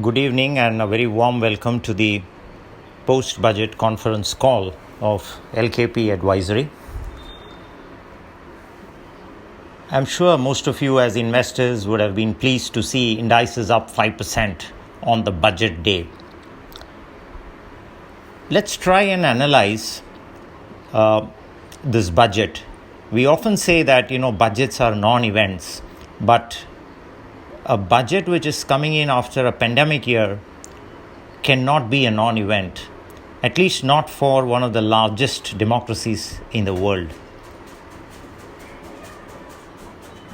Good evening and a very warm welcome to the post-budget conference call of LKP Advisory. I'm sure most of you as investors would have been pleased to see indices up 5% on the budget day. Let's try and analyze this budget. We often say that, budgets are non-events, but a budget which is coming in after a pandemic year cannot be a non-event, at least not for one of the largest democracies in the world.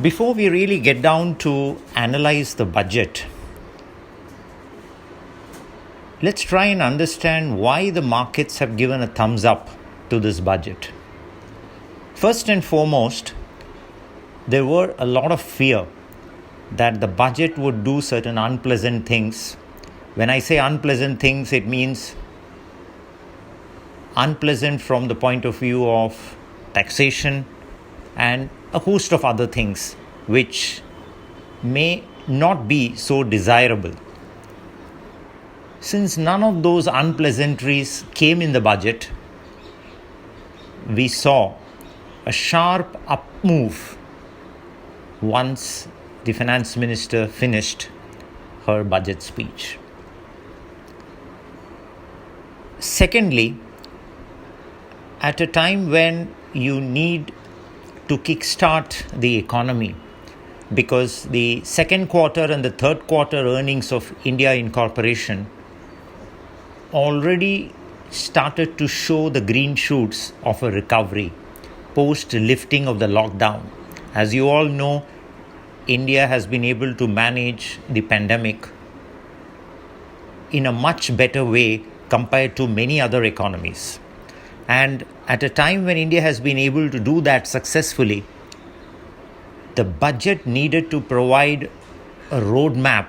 Before we really get down to analyze the budget, let's try and understand why the markets have given a thumbs up to this budget. First and foremost, there were a lot of fear that the budget would do certain unpleasant things. When I say unpleasant things, it means unpleasant from the point of view of taxation and a host of other things which may not be so desirable. Since none of those unpleasantries came in the budget, we saw a sharp up move once the finance minister finished her budget speech. Secondly, at a time when you need to kickstart the economy, because the second quarter and the third quarter earnings of India Incorporation already started to show the green shoots of a recovery post lifting of the lockdown. As you all know, India has been able to manage the pandemic in a much better way compared to many other economies. And at a time when India has been able to do that successfully, the budget needed to provide a roadmap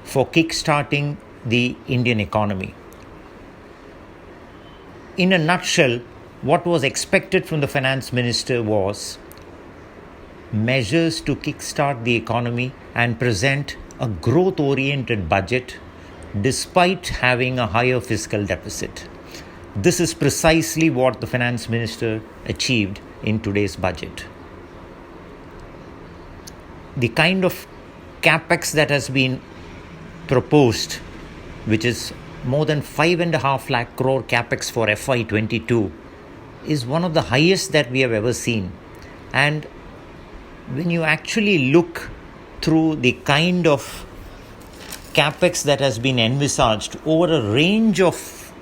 for kickstarting the Indian economy. In a nutshell, what was expected from the finance minister was measures to kickstart the economy and present a growth-oriented budget despite having a higher fiscal deficit. This is precisely what the finance minister achieved in today's budget. The kind of capex that has been proposed, which is more than 5.5 lakh crore capex for FY22, is one of the highest that we have ever seen. And when you actually look through the kind of capex that has been envisaged over a range of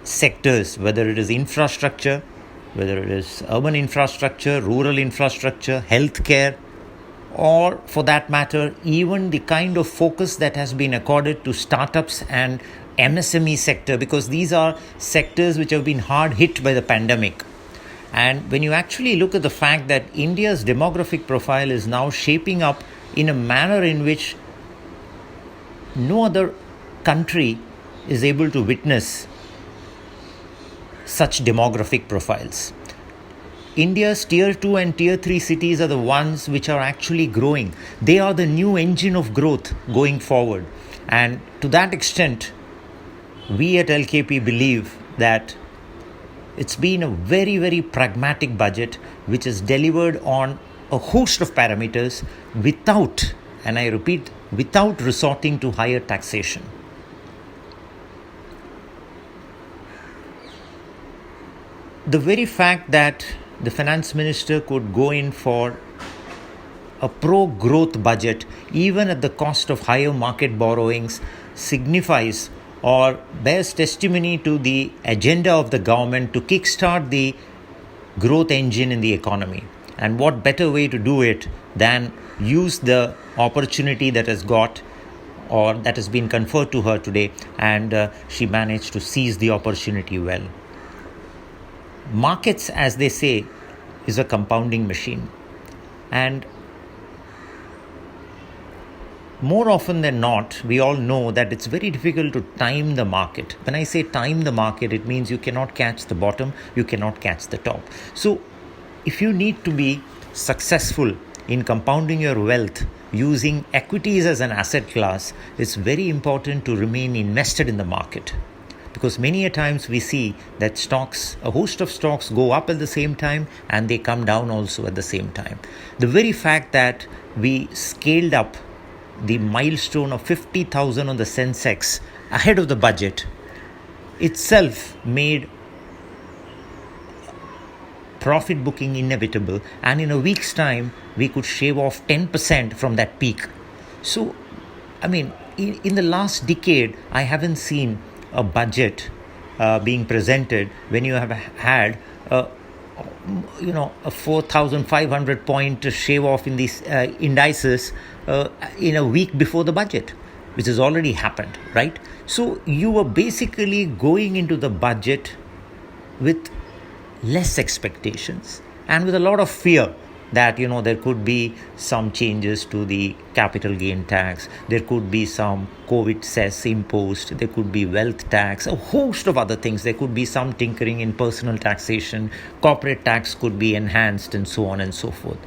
sectors, whether it is infrastructure, whether it is urban infrastructure, rural infrastructure, healthcare, or for that matter, even the kind of focus that has been accorded to startups and MSME sector, because these are sectors which have been hard hit by the pandemic. And when you actually look at the fact that India's demographic profile is now shaping up in a manner in which no other country is able to witness such demographic profiles. India's tier 2 and tier 3 cities are the ones which are actually growing. They are the new engine of growth going forward. And to that extent, we at LKP believe that it's been a very, very pragmatic budget which is delivered on a host of parameters without, and I repeat, without resorting to higher taxation. The very fact that the finance minister could go in for a pro-growth budget, even at the cost of higher market borrowings, signifies or bears testimony to the agenda of the government to kickstart the growth engine in the economy. And what better way to do it than use the opportunity that has got or that has been conferred to her today, and she managed to seize the opportunity well. Markets, as they say, is a compounding machine. And more often than not, we all know that it's very difficult to time the market. When I say time the market, it means you cannot catch the bottom, you cannot catch the top. So if you need to be successful in compounding your wealth using equities as an asset class, it's very important to remain invested in the market. Because many a times we see that a host of stocks go up at the same time and they come down also at the same time. The very fact that we scaled up the milestone of 50,000 on the Sensex ahead of the budget itself made profit booking inevitable, and in a week's time we could shave off 10% from that peak. So, I mean, in the last decade, I haven't seen a budget being presented when you have had a 4,500 point shave off in these indices in a week before the budget, which has already happened, right? So you were basically going into the budget with less expectations and with a lot of fear that there could be some changes to the capital gain tax, there could be some COVID cess imposed, there could be wealth tax, a host of other things, there could be some tinkering in personal taxation, corporate tax could be enhanced, and so on and so forth.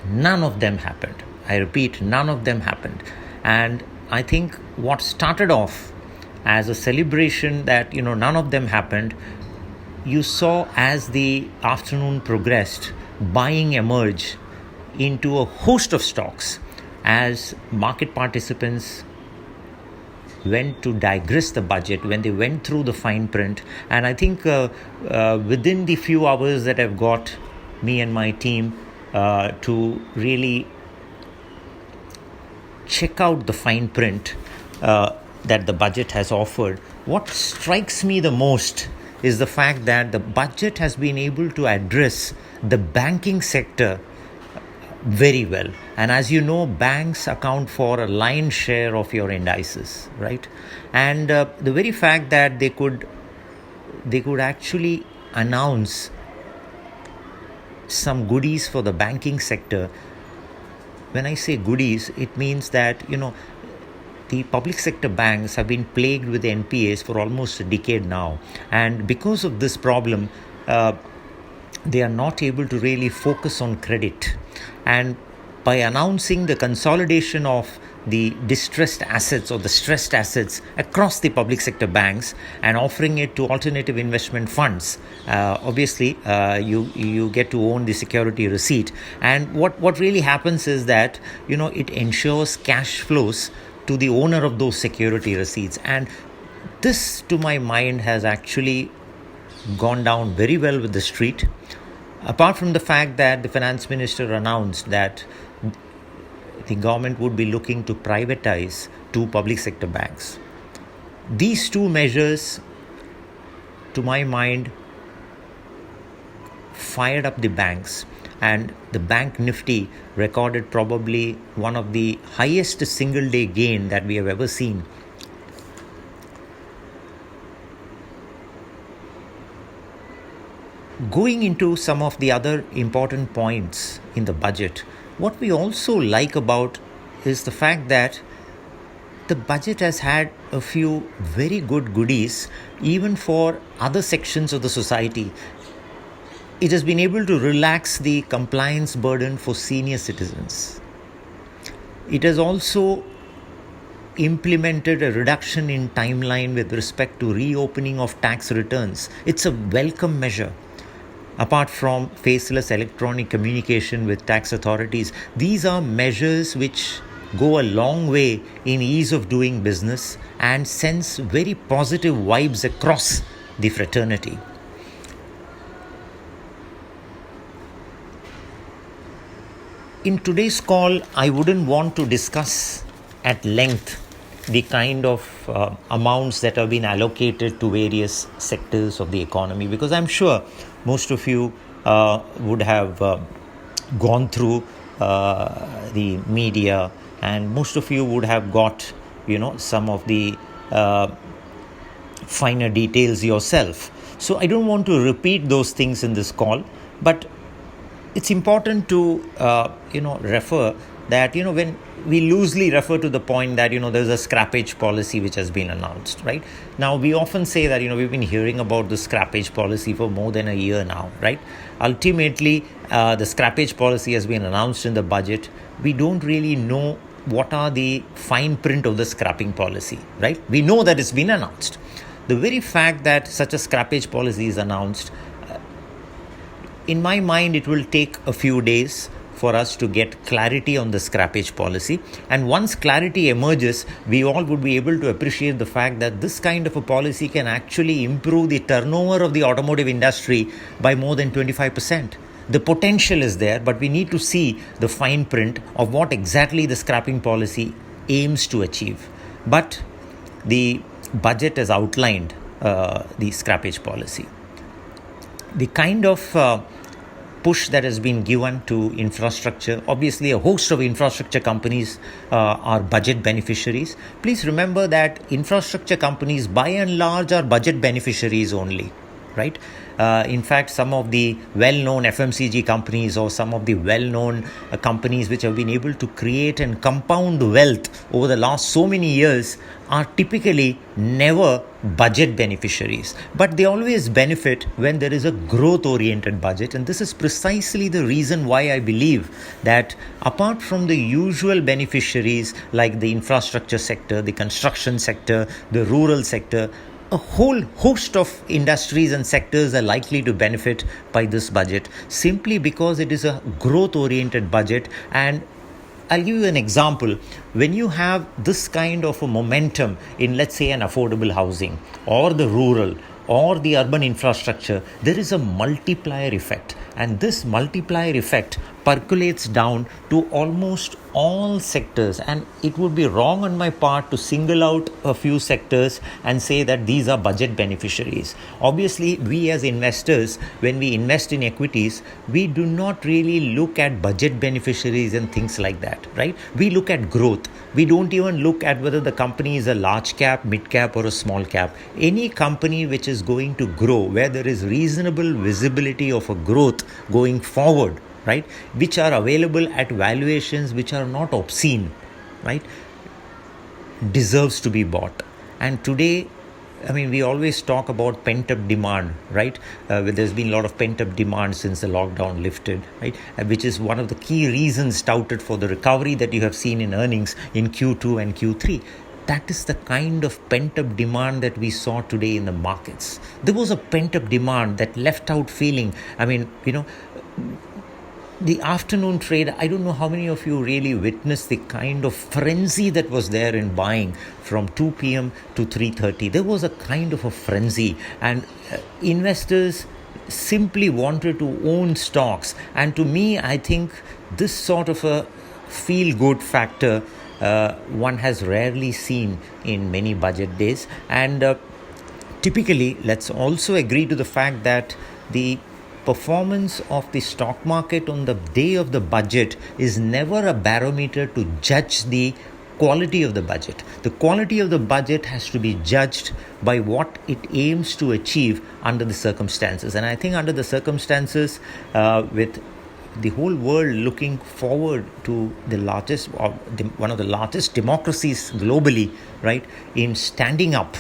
None of them happened. I repeat, none of them happened. And I think what started off as a celebration that none of them happened, you saw as the afternoon progressed, buying emerge into a host of stocks as market participants went to digress the budget, when they went through the fine print. And I think within the few hours that I've got me and my team to really check out the fine print that the budget has offered, what strikes me the most is the fact that the budget has been able to address the banking sector very well. And as you know, banks account for a lion's share of your indices, right? And the very fact that they could actually announce some goodies for the banking sector. When I say goodies, it means that the public sector banks have been plagued with NPAs for almost a decade now. And because of this problem, they are not able to really focus on credit. And by announcing the consolidation of the distressed assets or the stressed assets across the public sector banks and offering it to alternative investment funds, obviously you get to own the security receipt. And what really happens is that it ensures cash flows to the owner of those security receipts. And this, to my mind, has actually gone down very well with the street, apart from the fact that the finance minister announced that the government would be looking to privatize 2 public sector banks. These 2 measures, to my mind, fired up the banks, and the bank Nifty recorded probably one of the highest single day gain that we have ever seen. Going into some of the other important points in the budget, what we also like about is the fact that the budget has had a few very good goodies even for other sections of the society. It has been able to relax the compliance burden for senior citizens. It has also implemented a reduction in timeline with respect to reopening of tax returns. It's a welcome measure. Apart from faceless electronic communication with tax authorities, these are measures which go a long way in ease of doing business and sends very positive vibes across the fraternity. In today's call, I wouldn't want to discuss at length the kind of amounts that have been allocated to various sectors of the economy, because I'm sure most of you would have gone through the media, and most of you would have got some of the finer details yourself. So I don't want to repeat those things in this call, but it's important to refer that when we loosely refer to the point that there's a scrappage policy which has been announced, right? Now we often say that we've been hearing about the scrappage policy for more than a year now, right? Ultimately, the scrappage policy has been announced in the budget. We don't really know what are the fine print of the scrapping policy, right? We know that it's been announced. The very fact that such a scrappage policy is announced, in my mind, it will take a few days for us to get clarity on the scrappage policy. And once clarity emerges, we all would be able to appreciate the fact that this kind of a policy can actually improve the turnover of the automotive industry by more than 25%. The potential is there, but we need to see the fine print of what exactly the scrapping policy aims to achieve. But the budget has outlined the scrappage policy. The kind of push that has been given to infrastructure, obviously a host of infrastructure companies are budget beneficiaries. Please remember that infrastructure companies by and large are budget beneficiaries only, right? In fact, some of the well-known FMCG companies or some of the well-known companies which have been able to create and compound wealth over the last so many years are typically never budget beneficiaries. But they always benefit when there is a growth-oriented budget. And this is precisely the reason why I believe that apart from the usual beneficiaries like the infrastructure sector, the construction sector, the rural sector, a whole host of industries and sectors are likely to benefit by this budget simply because it is a growth-oriented budget. And I'll give you an example. When you have this kind of a momentum in, let's say, an affordable housing or the rural or the urban infrastructure, there is a multiplier effect. And this multiplier effect percolates down to almost all sectors. And it would be wrong on my part to single out a few sectors and say that these are budget beneficiaries. Obviously, we as investors, when we invest in equities, we do not really look at budget beneficiaries and things like that, right? We look at growth. We don't even look at whether the company is a large cap, mid cap, or a small cap. Any company which is going to grow, where there is reasonable visibility of a growth going forward, right, which are available at valuations which are not obscene, right, deserves to be bought. And today, we always talk about pent-up demand, right? There's been a lot of pent-up demand since the lockdown lifted, right? Which is one of the key reasons touted for the recovery that you have seen in earnings in Q2 and Q3. That is the kind of pent-up demand that we saw today in the markets. There was a pent-up demand that left out feeling. The afternoon trade, I don't know how many of you really witnessed the kind of frenzy that was there in buying from 2 p.m. to 3:30. There was a kind of a frenzy, and investors simply wanted to own stocks. And to me, I think this sort of a feel-good factor one has rarely seen in many budget days. And typically, let's also agree to the fact that the performance of the stock market on the day of the budget is never a barometer to judge the quality of the budget. The quality of the budget has to be judged by what it aims to achieve under the circumstances. And I think under the circumstances, with the whole world looking forward to one of the largest democracies globally, right, in standing up,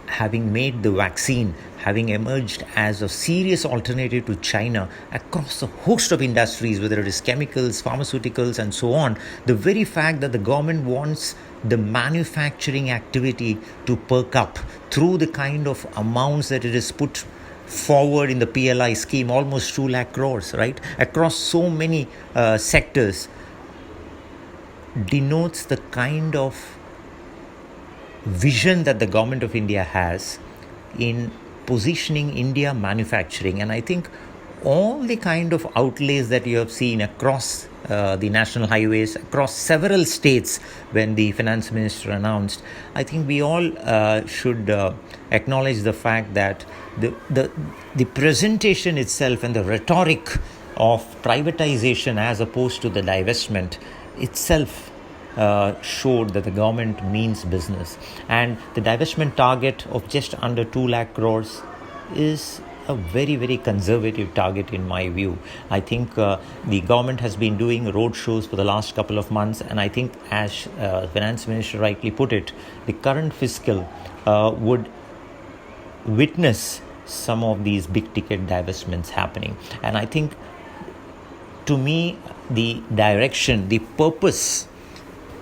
having made the vaccine, having emerged as a serious alternative to China across a host of industries, whether it is chemicals, pharmaceuticals, and so on, the very fact that the government wants the manufacturing activity to perk up through the kind of amounts that it is put forward in the PLI scheme, almost 2 lakh crores, right, across so many sectors, denotes the kind of vision that the government of India has in positioning India manufacturing. And I think all the kind of outlays that you have seen across the national highways, across several states when the finance minister announced, I think we all should acknowledge the fact that the presentation itself and the rhetoric of privatization as opposed to the divestment itself showed that the government means business. And the divestment target of just under 2 lakh crores is a very, very conservative target in my view. I think the government has been doing road shows for the last couple of months, and I think, as Finance Minister rightly put it, the current fiscal would witness some of these big ticket divestments happening. And I think, to me, the direction, the purpose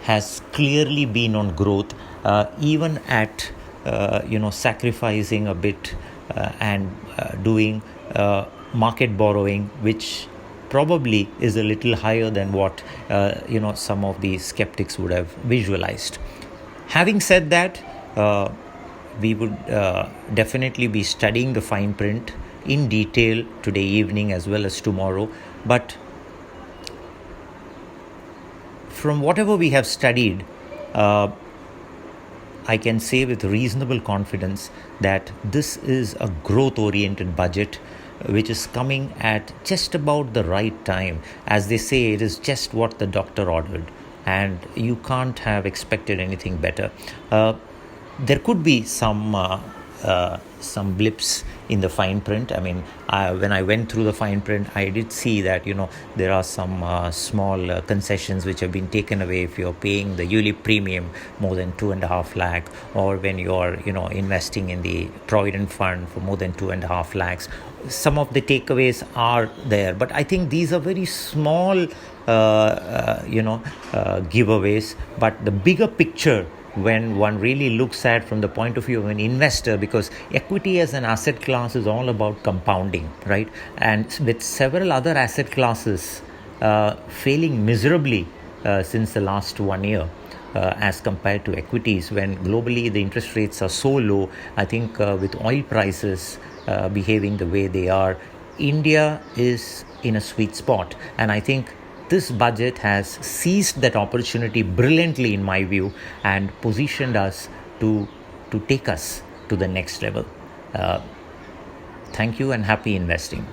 has clearly been on growth, even at sacrificing a bit and doing market borrowing, which probably is a little higher than what some of the skeptics would have visualized. Having said that, we would definitely be studying the fine print in detail today evening as well as tomorrow. But from whatever we have studied, I can say with reasonable confidence that this is a growth-oriented budget which is coming at just about the right time. As they say, it is just what the doctor ordered, and you can't have expected anything better. There could be some blips in the fine print. I mean, when I went through the fine print, I did see that there are some small concessions which have been taken away if you're paying the ULIP premium more than 2.5 lakh, or when you're investing in the provident fund for more than 2.5 lakhs. Some of the takeaways are there, but I think these are very small giveaways. But the bigger picture, when one really looks at from the point of view of an investor, because equity as an asset class is all about compounding, right? And with several other asset classes failing miserably since the last 1 year, as compared to equities, when globally the interest rates are so low, I think with oil prices behaving the way they are, India is in a sweet spot. And I think this budget has seized that opportunity brilliantly, in my view, and positioned us to take us to the next level. Thank you and happy investing.